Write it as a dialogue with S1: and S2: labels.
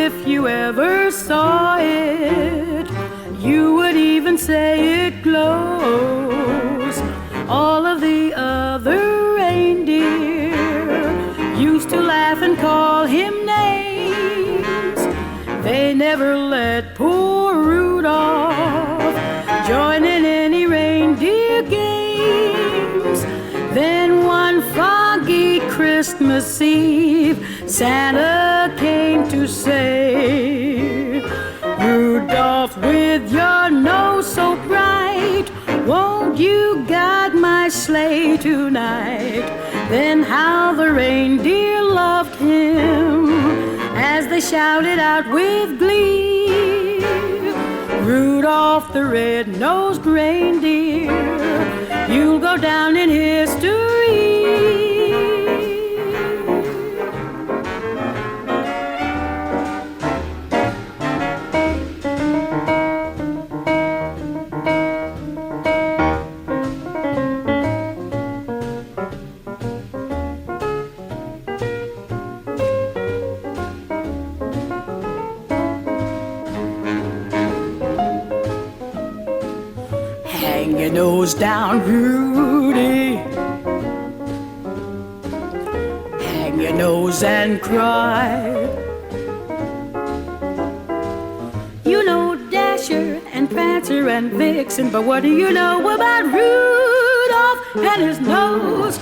S1: if you ever saw it, you would even say it glows. All of the other reindeer used to laugh and call him names. They never let poor Rudolph join in any reindeer games. Then one foggy Christmas Eve, Santa came to say, Rudolph, with your nose so bright, won't you guide my sleigh tonight? Then how the reindeer loved him as they shouted out with glee, Rudolph the red-nosed reindeer, you'll go down in history. Hang your nose down, Rudy. Hang your nose and cry. You know Dasher and Prancer and Vixen, but what do you know about Rudolph and his nose?